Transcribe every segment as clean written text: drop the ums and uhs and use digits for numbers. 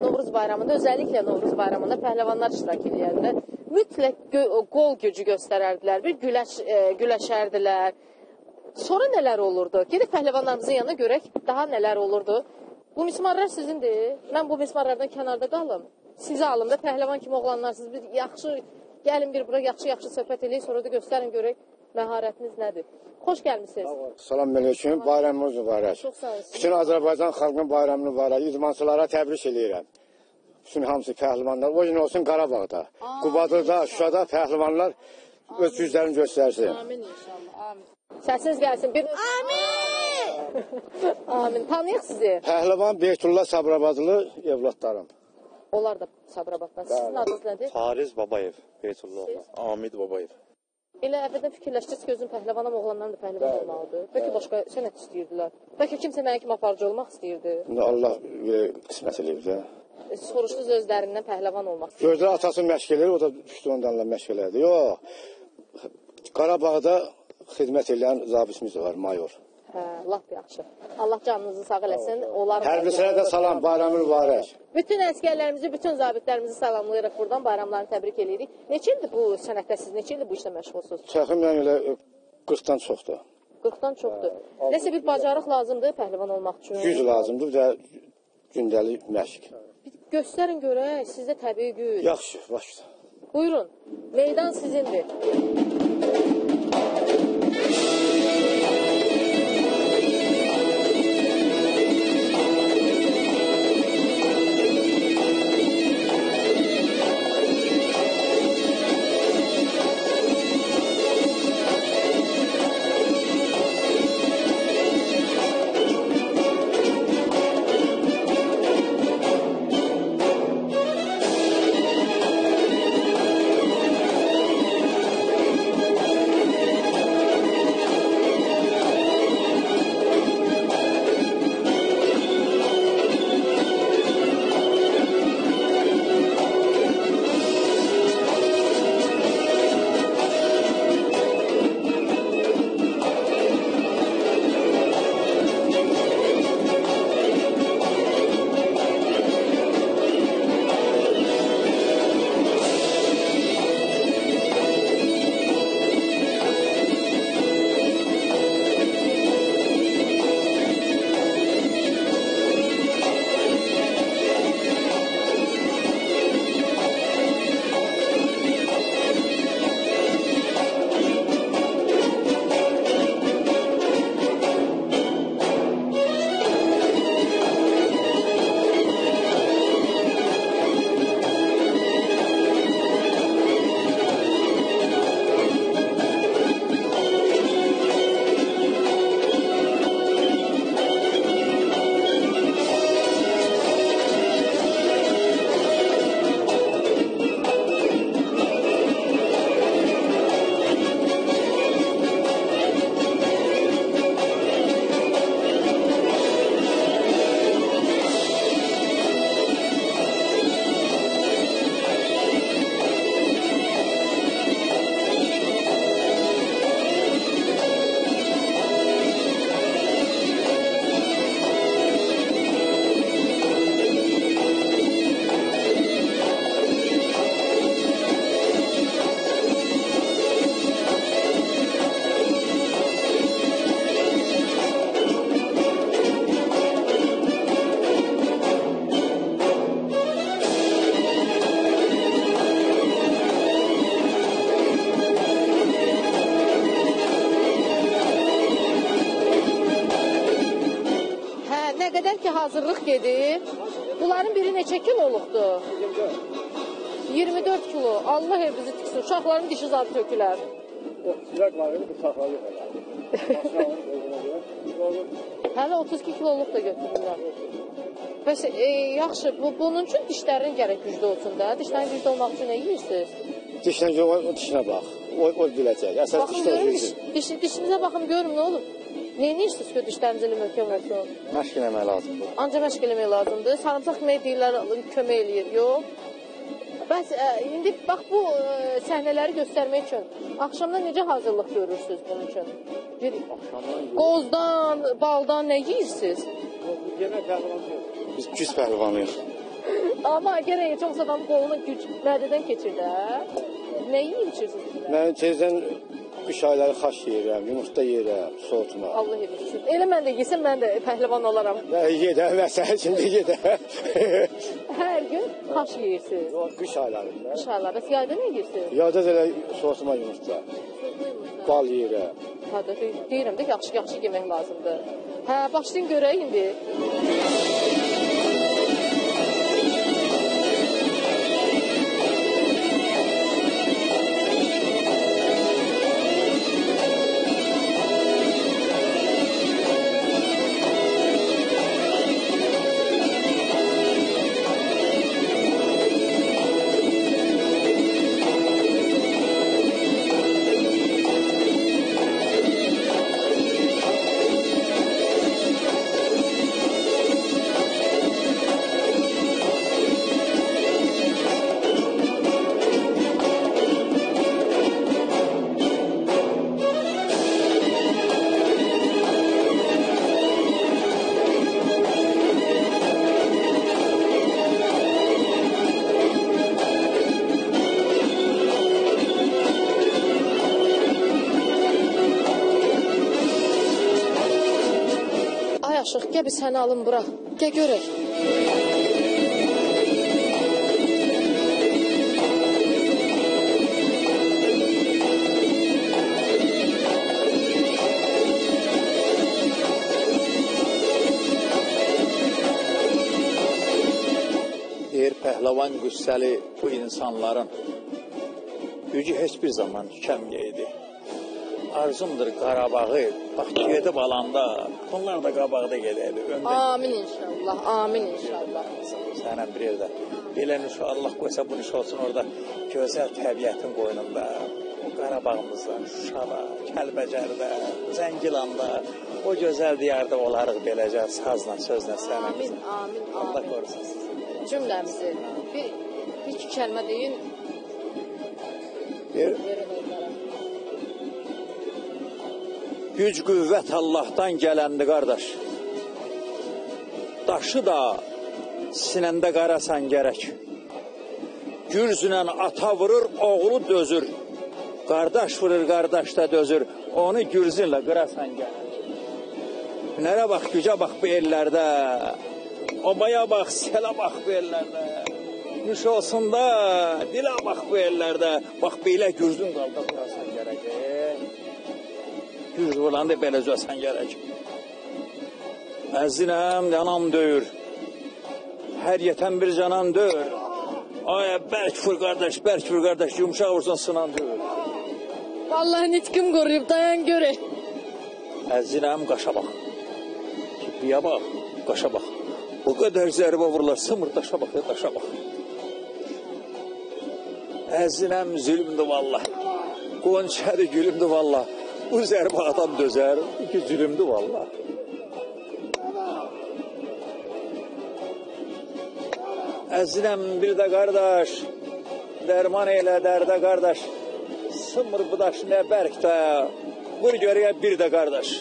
Novruz bayramında, özellikle Novruz bayramında pəhləvanlar iştirak edərlər. Mütləq qol gücü göstərərdilər, bir güləşərdilər. Sonra nələr olurdu? Gedib pəhləvanlarımızın yanına görək, daha nələr olurdu? Bu mismarlar sizindir. Mən bu mismarlardan kənarda qalım. Sizi alım da pəhləvan kimi oğlanlarsınız. Bir yaxşı, gəlin bir bura yaxşı söhbət edək, sonra da göstərin görək məharətiniz nədir. Xoş gəlmişsiniz. Salam əleykum, bayramınız mübarək. Çox sağ olun. Bütün Azərbaycan xalqının bayramını mübarək, idmançılara təbrik edirəm. Bütün hamısı pəhlivanlar, o gün olsun Qarabağda, Qubadlıda, Şuşada pəhlivanlar öz güclərini göstərsin. Amin inşallah, amin. Səsiniz gəlsin. Amin! Amin. Tanıyıq sizi. Pəhlivan Beytullah Sabirabadlı evlatlarım. Onlar da Sabirabaddan. Sizin adınız nədir? Fariz Babayev, Beytullah oğlan. Amid Babayev. Elə əvvəldən fikirləşdiniz ki, özün pəhləvanam, oğlanlarım da pəhləvan olmalıdır. Bəlkə başqa sənət istəyirdilər. Bəlkə kimsə mənə kimi aparıcı olmaq istəyirdi. Allah qismət eləyib də. Soruşdunuz özlərindən pəhləvan olmaq. Gördülər atası məşq edir, o da düşdü ondanla məşq elədi. Yox, Qarabağda xidmət edən zabitimiz var, mayor. Hə, lap yaxşı. Allah canınızı sağ eləsin. Hərbiçilərə də salam, bayramı mübarək. Bütün əskərlərimizi, bütün zabitlərimizi salamlayırıq buradan, bayramlarını təbrik edirik. Neçə ildir bu sənətdə siz, neçə ildir bu işlə məşğulsunuz? Təxminən elə 40-dan çoxdur. 40-dan çoxdur. Nəsə bir bacarıq lazımdır pəhləvan olmaq üçün? Güc lazımdır, bir də gündəlik məşq. Göstərin görək, sizdə təbii güc. Yaxşı, başla. Buyurun, meydan sizindir. Nə qədər ki, hazırlıq gedir. Bunların biri neçə kiloluqdur? 24 kilo. Allah evimizi tiksin. Uşaqların dişi zad tökülər. Silək var, uşaqlar yox elə. Hələ 32 kiloluq da götürürlər. Bəs, yaxşı, bunun üçün dişlərin gərək güclü olsun da. Dişlərin güclü olmaq üçün nə yeyirsiniz? Dişlə yox, o dişinə bax. O biləcək. Əsas dişlə güclü. Dişinizə baxım, görüm nə olur. Nə edirsiniz ki, dişləriniz elə möhkəm olsun? Məşq eləmək lazımdır. Ancaq məşq eləmək lazımdır. Sarımsaq yemək deyirlər, kömək eləyir. Yox. Bəs, indi bax bu səhnələri göstərmək üçün axşamdan necə hazırlıq görürsünüz bunun üçün? Qozdan, baldan nə yeyirsiniz? Biz güc pəhlivanıyıq. Amma gərək çox adamın qoluna güc mədədən keçir də. Nə yeyib içirsiniz? Mən tezdən qış ayları xaş yeyirəm, yumurta yeyirəm, soğutma. Allah edirsin. Elə mən də yesəm, mən də pəhləvan olaram. Yedə, məsəl üçün də yedə. Hər gün xaş yeyirsiniz. Qış aylarında. Qış aylarında yayda nə yeyirsiniz? Yada da soğutma yumurta. Bal yeyirəm. Hə də deyirəm də yaxşı yemək lazımdır. Hə, başlayın görək indi. Gəl bir səni alın bura. Gəl görək. Deyir, pəhləvan qüssəli bu insanların gücü heç bir zaman tükənməyəydi. Arzumdur Qarabağı, bax gedib alanda, bunlar da qabaqda gedəydi. Amin inşallah, amin inşallah. Sənə bir yerdə. Belə nüşə Allah qoysa bu nüşə olsun orada gözəl təbiətin qoynunda, o Qarabağımızda, Şuşada, Kəlbəcərdə, Zəngilanda, o gözəl diyarda olarıq beləcə sazla, sözlə sənə. Amin, amin, Allah amin. qorusun sizi. Cümləmizi. Bir iki kəlmə deyin. Güc qüvvət Allahdan gələndir, qardaş. Daşı da sinəndə qarasan gərək. Gürzünə ata vurur, oğlu dözür. Qardaş vurur, qardaş da dözür. Onu gürzünlə qırasan gərək. Hünərə bax, gücə bax bu ellərdə. Obaya bax, selə bax bu ellərdə. Nuş olsun da, dilə bax bu ellərdə. Bax, belə gürzün qalda qırasan gərək. Gürz vuranda belə zösən gərək. Əzinəm, yanam döyür. Hər yetən bir canan döyür. Ay, bərk vur qardaş, yumuşaq vursun sınan döyür. Vallahi nitkim qoruyub, dayan görək. Əzinəm, qaşa bax. Kibriyə bax, qaşa bax. O qədər zərbə vururlar, sımır, daşa bax, daşa bax. Əzinəm, zülümdür vallah. Qonçədir, gülümdür vallah. Bu zərbə adam dözər, iki zülümdür vallah. Əzinəm, bir də qardaş, dərman elə dərdə qardaş. Sımır bu daş nə bərk də, vur görəyə bir də qardaş.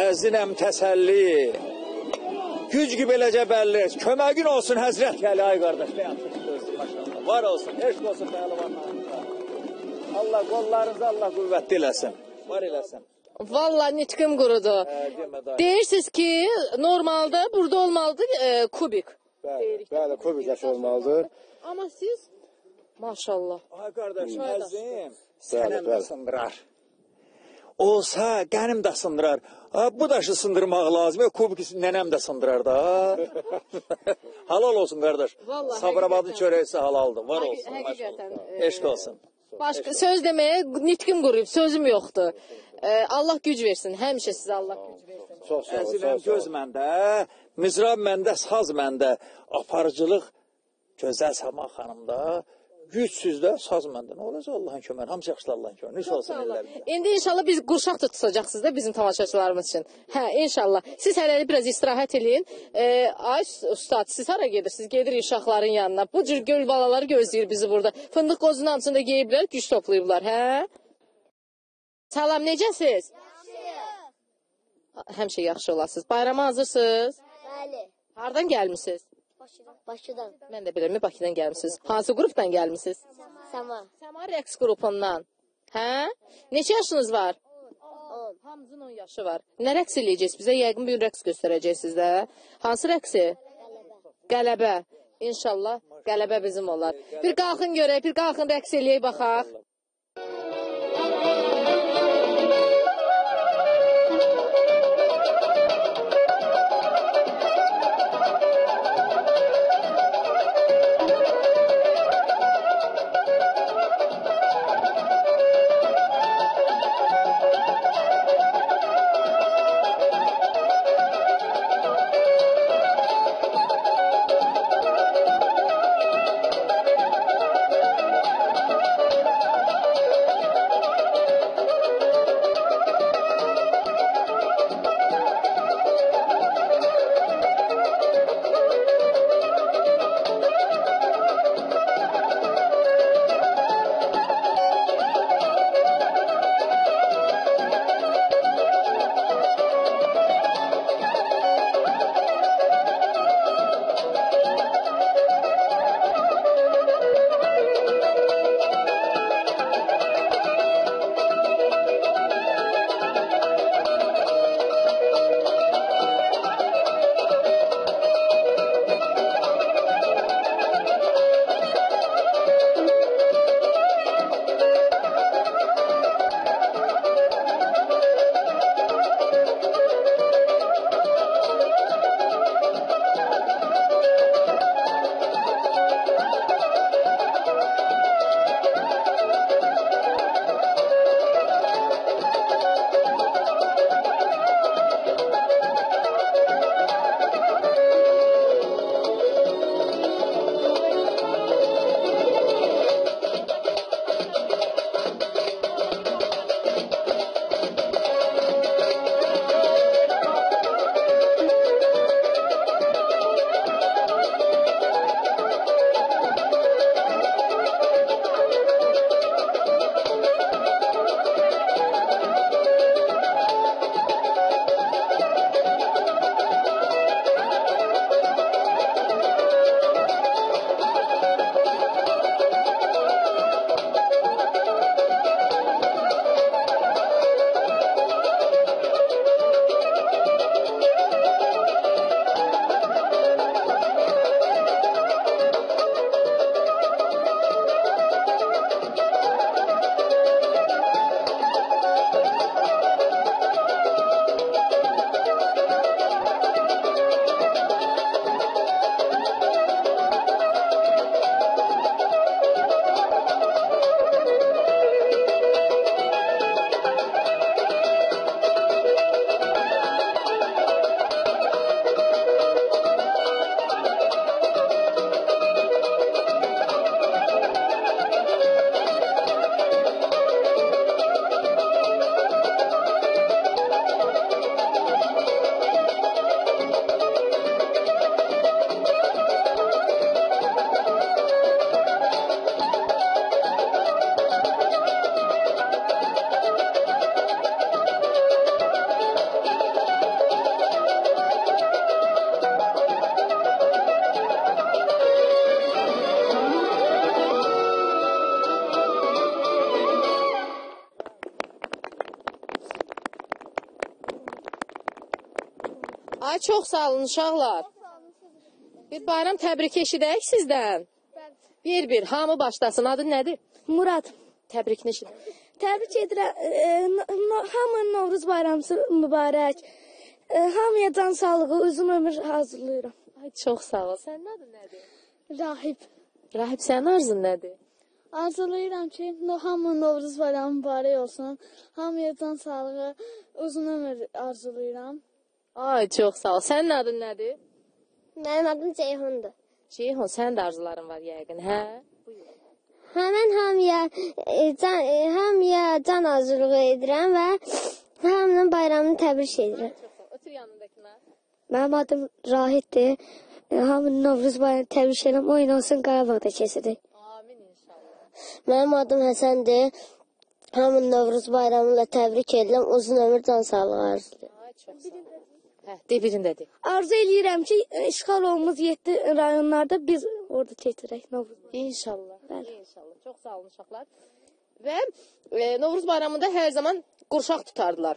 Əzinəm, təsəlli, güc ki beləcə bəlli, köməgin olsun Həzrət Əli, ay qardaş, nə yapmışsınız, maşallah. Var olsun, eşq olsun pəhləvanlarınıza. Allah qollarınızı Allah qüvvətli eləsin, var eləsin. Vallahi nitkim qurudu. Deyirsiniz ki, normalda burada olmalıdır kubik. Bəli, kubik yaş olmalıdır. Amma siz, maşallah. Ay qardaş, əzim, sənəm də sındırar. Olsa, qənim də sındırar. Bu daşı sındırmaq lazım, kubik nənəm də sındırar da. Halal olsun qardaş. Sabirabadın çörəyisi halaldır, var olsun. Həqiqətən. Eşq olsun. Başqa söz deməyə nitkim quruyub, sözüm yoxdur. Allah güc versin, həmişə sizə Allah güc versin. Çox sağ olun, Əziləm göz məndə, mizrab məndə, saz məndə, aparıcılıq gözəl Səma xanımda, gücsüzdə saz məndə. Nə olacaq Allahın köməyi? Hamısı yaxşıdır Allahın köməyi. Nüş olsun ellərində. İndi inşallah biz qurşaq da tutacaqsınız da bizim tamaşaçılarımız üçün. Hə, inşallah. Siz hələlik biraz istirahət eləyin. Ay ustad, siz hara gedirsiniz? Gedirik uşaqların yanına. Bu cür göl balaları gözləyir bizi burada. Fındıq qozunun hamısını da geyiblər, güc toplayıblar, hə? Salam, necəsiz? Həmişə yaxşı olasınız. Bayrama hazırsınız? Bəli. Hardan gəlmisiniz? Bakıdan. Mən də bilirəm, Bakıdan gəlmisiniz. Hansı qrupdan gəlmisiniz? Səma. Səma rəqs qrupundan. Hə? Neçə yaşınız var? 10. Hamımızın 10 yaşı var. Nə rəqs eləyəcəksiniz? Bizə yəqin bir rəqs göstərəcəksiniz də. Hansı rəqsi? Qələbə. İnşallah qələbə bizim olar. Bir qalxın görək, bir qalxın rəqs eləyək baxaq. Ay, çox sağ olun uşaqlar. Bir bayram təbrik eşidək sizdən. Bir, hamı başlasın. Adın nədir? Murad. Təbrikini eşidək. Təbrik edirəm. Hamının Novruz bayramı mübarək. Hamıya can sağlığı, uzun ömür hazırlayıram. Ay, çox sağ ol. Sənin adın nədir? Rahib. Rahib, sənin arzun nədir? Arzulayıram ki, hamının Novruz bayramı mübarək olsun. Hamıya can sağlığı, uzun ömür arzulayıram. Ay, çox sağ ol. Sənin adın nədir? Mənim adım Ceyhundur. Ceyhun, sənin də arzuların var yəqin, hə? Mən hamıya can arzulığı edirəm və hamının bayramını təbrik edirəm. Çox sağ ol. Otur yanındakına. Mənim adım Rahiddir. Hamının Novruz bayramı təbrik edirəm. Oyun olsun, Qarabağda keçirik. Amin inşallah. Mənim adım Həsəndir. Hamının Novruz bayramı ilə təbrik edirəm. Uzun ömür can sağlığı arzulayıram. Ay, çox sağ ol. Hə, de birində de. Arzu eləyirəm ki, işğal olunmuş 7 rayonlarda biz orada keçirək Novruz. İnşallah. Bəli. İnşallah. Çox sağ olun uşaqlar. Və Novruz bayramında hər zaman qurşaq tutardılar.